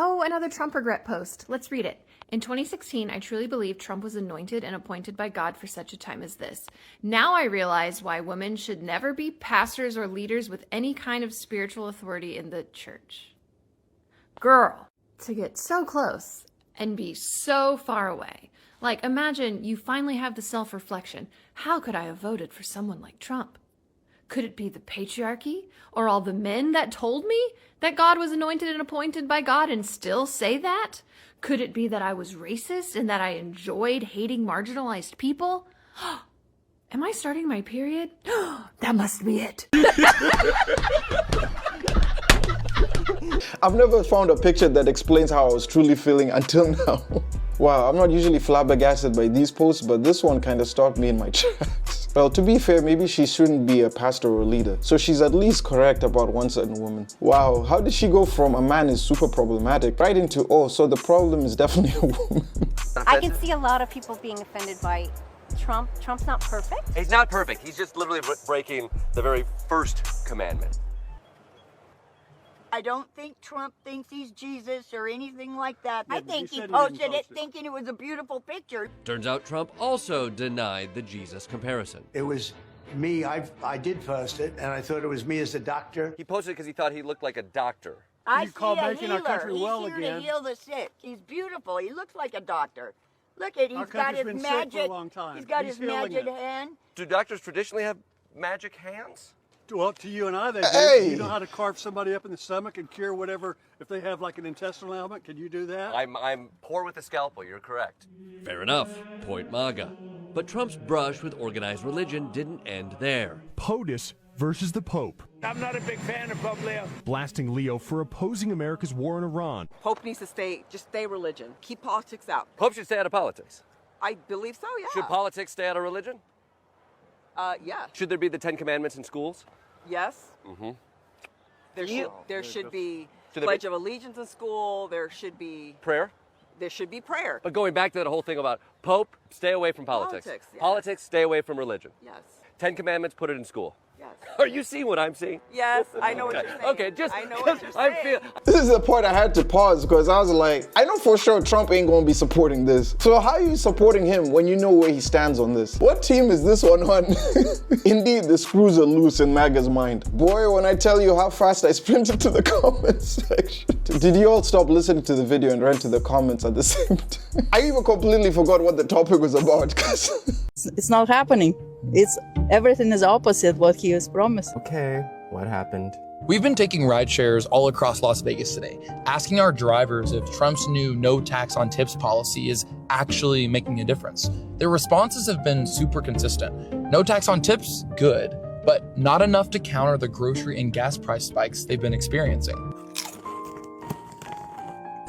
Oh, another Trump regret post. Let's read it. In 2016, I truly believed Trump was anointed and appointed by God for such a time as this. Now I realize why women should never be pastors or leaders with any kind of spiritual authority in the church. Girl, to get so close and be so far away. Like, imagine you finally have the self-reflection. How could I have voted for someone like Trump? Could it be the patriarchy or all the men that told me that God was anointed and appointed by God and still say that? Could it be that I was racist and that I enjoyed hating marginalized people? Am I starting my period? That must be it. I've never found a picture that explains how I was truly feeling until now. Wow, I'm not usually flabbergasted by these posts, but this one kind of stopped me in my tracks. Well, to be fair, maybe she shouldn't be a pastor or a leader, so she's at least correct about one certain woman. Wow, how did she go from a man is super problematic right into, oh, so the problem is definitely a woman? I can see a lot of people being offended by Trump. Trump's not perfect. He's not perfect. He's just literally breaking the very first commandment. I don't think Trump thinks he's Jesus or anything like that. Yeah, I think he he posted it thinking it was a beautiful picture. Turns out Trump also denied the Jesus comparison. It was me. I did post it, and I thought it was me as a doctor. He posted it because he thought he looked like a doctor. I You see call a making our healer. country He's well here again. to heal the sick. He's beautiful. He looks like a doctor. Look at, Our he's got country's his been sick for a magic. long time. He's got He's his healing magic it. hand. Do doctors traditionally have magic hands? Well, to you and I, they do. Hey! You know how to carve somebody up in the stomach and cure whatever, if they have like an intestinal ailment? Can you do that? I'm poor with a scalpel, you're correct. Fair enough. Point MAGA. But Trump's brush with organized religion didn't end there. POTUS versus the Pope. I'm not a big fan of Pope Leo. Blasting Leo for opposing America's war in Iran. Pope needs to stay religion. Keep politics out. Pope should stay out of politics. I believe so, yeah. Should politics stay out of religion? Yeah. Should there be the 10 Commandments in schools? Yes. Mm-hmm. There should be Should there Pledge be- of Allegiance in school. There should be Prayer? prayer. But going back to that whole thing about Pope, stay away from politics. Politics, yes. Politics, stay away from religion. Yes. 10 Commandments, put it in school. Yes. Are you seeing what I'm seeing? Yes, I know what you're saying. Okay, just I know what you're I saying. feel This is the part I had to pause because I was like, I know for sure Trump ain't gonna be supporting this. So how are you supporting him when you know where he stands on this? What team is this one on? Indeed, the screws are loose in MAGA's mind. Boy, when I tell you how fast I sprinted to the comments section. Did you all stop listening to the video and ran to the comments at the same time? I even completely forgot what the topic was about. It's not happening. Everything is opposite what he has promised. Okay, what happened? We've been taking ride shares all across Las Vegas today, asking our drivers if Trump's new no tax on tips policy is actually making a difference. Their responses have been super consistent. No tax on tips, good, but not enough to counter the grocery and gas price spikes they've been experiencing.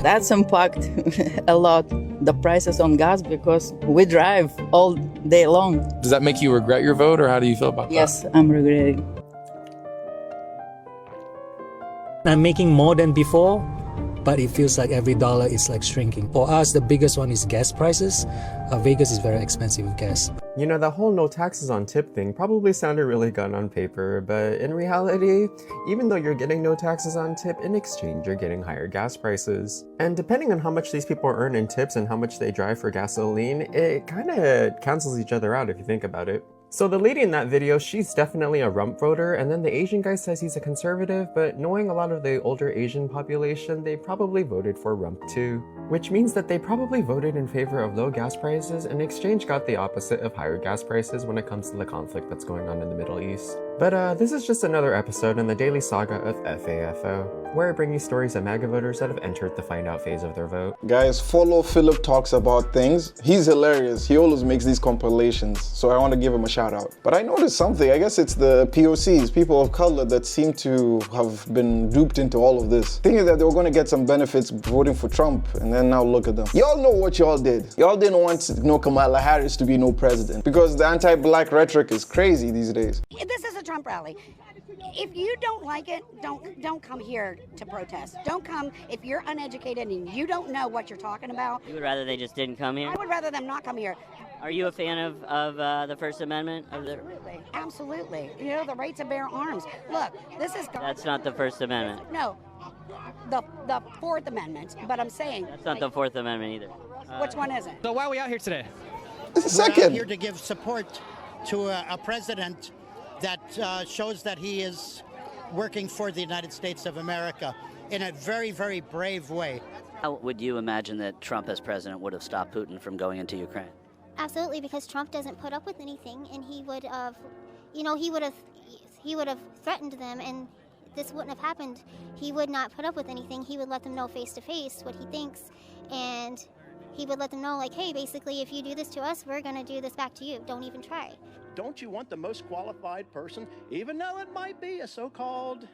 That's impacted a lot the prices on gas because we drive all day long. Does that make you regret your vote, or how do you feel about that? Yes, I'm regretting. I'm making more than before, but it feels like every dollar is like shrinking. For us, the biggest one is gas prices. Vegas is very expensive with gas. You know, the whole no taxes on tip thing probably sounded really good on paper, but in reality, even though you're getting no taxes on tip, in exchange you're getting higher gas prices. And depending on how much these people earn in tips and how much they drive for gasoline, it kind of cancels each other out if you think about it. So the lady in that video, she's definitely a rump voter, and then the Asian guy says he's a conservative, but knowing a lot of the older Asian population, they probably voted for rump too. Which means that they probably voted in favor of low gas prices, and in exchange got the opposite of higher gas prices when it comes to the conflict that's going on in the Middle East. But this is just another episode in the daily saga of FAFO, where I bring you stories of MAGA voters that have entered the find out phase of their vote. Guys, follow Philip Talks About Things. He's hilarious. He always makes these compilations, so I want to give him a shout out. But I noticed something. I guess it's the POCs, people of color, that seem to have been duped into all of this, thinking that they were going to get some benefits voting for Trump, and then now look at them. Y'all know what y'all did. Y'all didn't want Kamala Harris to be no president because the anti-black rhetoric is crazy these days. This is a Trump rally. If you don't like it, don't come here to protest. Don't come if you're uneducated and you don't know what you're talking about. You would rather they just didn't come here? I would rather them not come here. Are you a fan of the First Amendment? Absolutely. Absolutely. You know, the right to bear arms. Look, this is... That's not the First Amendment. No. the Fourth Amendment, but I'm saying That's not the Fourth Amendment either. Which one is it? So why are we out here today? It's We're second. out here to give support to a president that shows that he is working for the United States of America in a very, very brave way. How would you imagine that Trump as president would have stopped Putin from going into Ukraine? Absolutely, because Trump doesn't put up with anything, and he would have, he would have threatened them, and this wouldn't have happened. He would not put up with anything. He would let them know face to face what he thinks, and he would let them know, like, hey, basically, if you do this to us, we're going to do this back to you. Don't even try. Don't you want the most qualified person, even though it might be a so-called,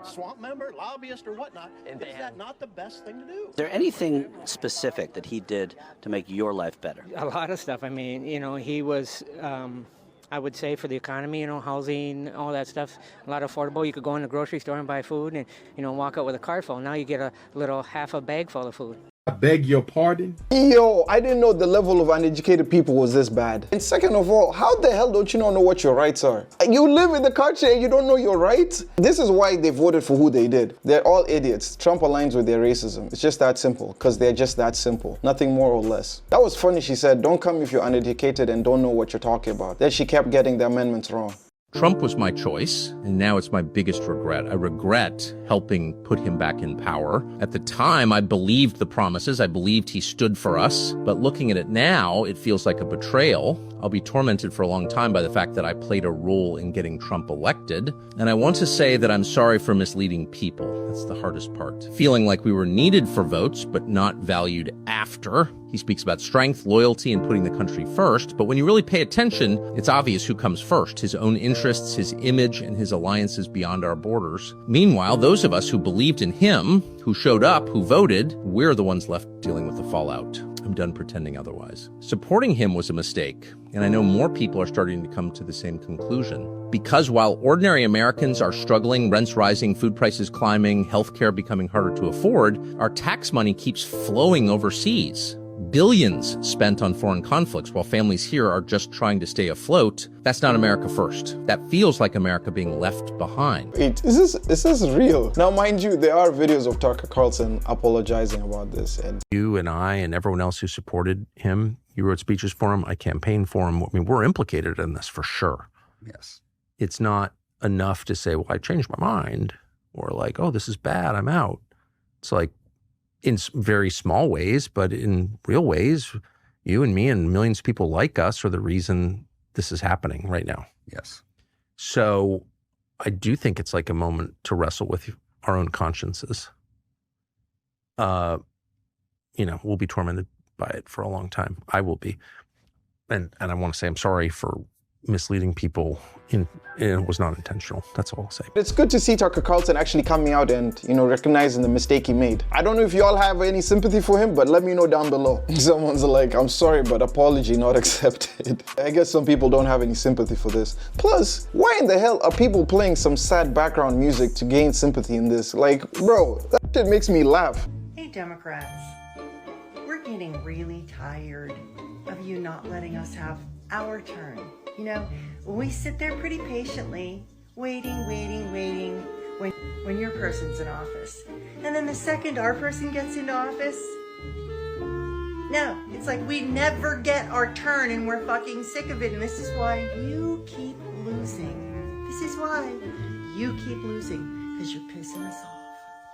swamp member, lobbyist, or whatnot? Is that not the best thing to do? Is there anything specific that he did to make your life better? A lot of stuff. I mean, he was, I would say, for the economy, housing, all that stuff, a lot affordable. You could go in the grocery store and buy food and, walk out with a cart full. Now you get a little half a bag full of food. I beg your pardon? Yo, I didn't know the level of uneducated people was this bad. And second of all, how the hell don't you not know what your rights are? You live in the country and you don't know your rights? This is why they voted for who they did. They're all idiots. Trump aligns with their racism. It's just that simple, because they're just that simple. Nothing more or less. That was funny, she said, don't come if you're uneducated and don't know what you're talking about. Then she kept getting the amendments wrong. Trump was my choice, and now it's my biggest regret. I regret helping put him back in power. At the time, I believed the promises. I believed he stood for us. But looking at it now, it feels like a betrayal. I'll be tormented for a long time by the fact that I played a role in getting Trump elected. And I want to say that I'm sorry for misleading people. That's the hardest part. Feeling like we were needed for votes, but not valued after. He speaks about strength, loyalty, and putting the country first. But when you really pay attention, it's obvious who comes first. His own interests, his image, and his alliances beyond our borders. Meanwhile, those of us who believed in him, who showed up, who voted, we're the ones left dealing with the fallout. I'm done pretending otherwise. Supporting him was a mistake, and I know more people are starting to come to the same conclusion. Because while ordinary Americans are struggling, rents rising, food prices climbing, healthcare becoming harder to afford, our tax money keeps flowing overseas. Billions spent on foreign conflicts while families here are just trying to stay afloat. That's not America first. That feels like America being left behind. Wait, is this real? Now, mind you, there are videos of Tucker Carlson apologizing about this. And you and I and everyone else who supported him, you wrote speeches for him, I campaigned for him. I mean, we're implicated in this for sure. Yes. It's not enough to say, well, I changed my mind, or like, oh, this is bad, I'm out. It's like, in very small ways, but in real ways, you and me and millions of people like us are the reason this is happening right now. Yes. So I do think it's like a moment to wrestle with our own consciences. We'll be tormented by it for a long time. I will be. And I want to say I'm sorry for misleading people. It was not intentional. That's all I'll say. It's good to see Tucker Carlson actually coming out and, recognizing the mistake he made. I don't know if y'all have any sympathy for him, but let me know down below. Someone's like, I'm sorry, but apology not accepted. I guess some people don't have any sympathy for this. Plus, why in the hell are people playing some sad background music to gain sympathy in this? Like, bro, that shit makes me laugh. Hey, Democrats. We're getting really tired of you not letting us have our turn. When we sit there pretty patiently, waiting, when your person's in office. And then the second our person gets into office, no, it's like we never get our turn and we're fucking sick of it. And this is why you keep losing. This is why you keep losing, because you're pissing us off.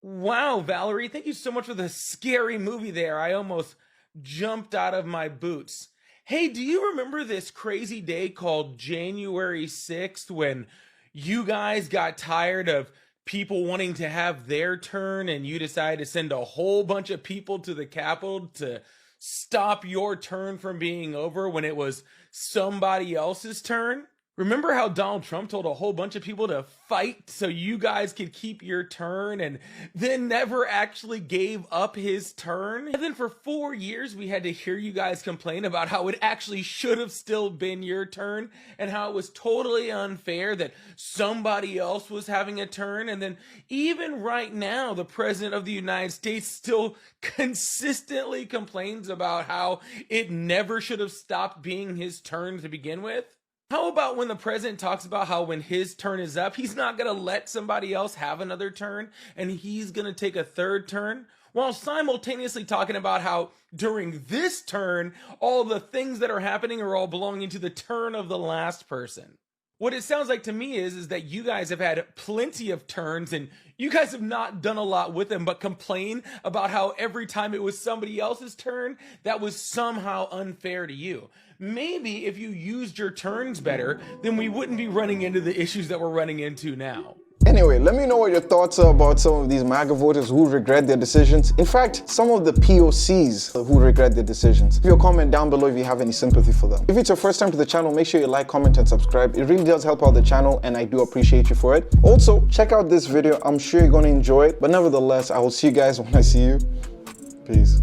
Wow, Valerie, thank you so much for the scary movie there. I almost jumped out of my boots. Hey, do you remember this crazy day called January 6th when you guys got tired of people wanting to have their turn and you decided to send a whole bunch of people to the Capitol to stop your turn from being over when it was somebody else's turn? Remember how Donald Trump told a whole bunch of people to fight so you guys could keep your turn and then never actually gave up his turn? And then for 4 years, we had to hear you guys complain about how it actually should have still been your turn and how it was totally unfair that somebody else was having a turn. And then even right now, the president of the United States still consistently complains about how it never should have stopped being his turn to begin with. How about when the president talks about how when his turn is up, he's not going to let somebody else have another turn and he's going to take a third turn, while simultaneously talking about how during this turn, all the things that are happening are all belonging to the turn of the last person. What it sounds like to me is that you guys have had plenty of turns and you guys have not done a lot with them, but complain about how every time it was somebody else's turn, that was somehow unfair to you. Maybe if you used your turns better, then we wouldn't be running into the issues that we're running into now. Anyway, let me know what your thoughts are about some of these MAGA voters who regret their decisions. In fact, some of the POCs who regret their decisions. Leave your comment down below if you have any sympathy for them. If it's your first time to the channel, make sure you like, comment, and subscribe. It really does help out the channel, and I do appreciate you for it. Also, check out this video. I'm sure you're going to enjoy it. But nevertheless, I will see you guys when I see you. Peace.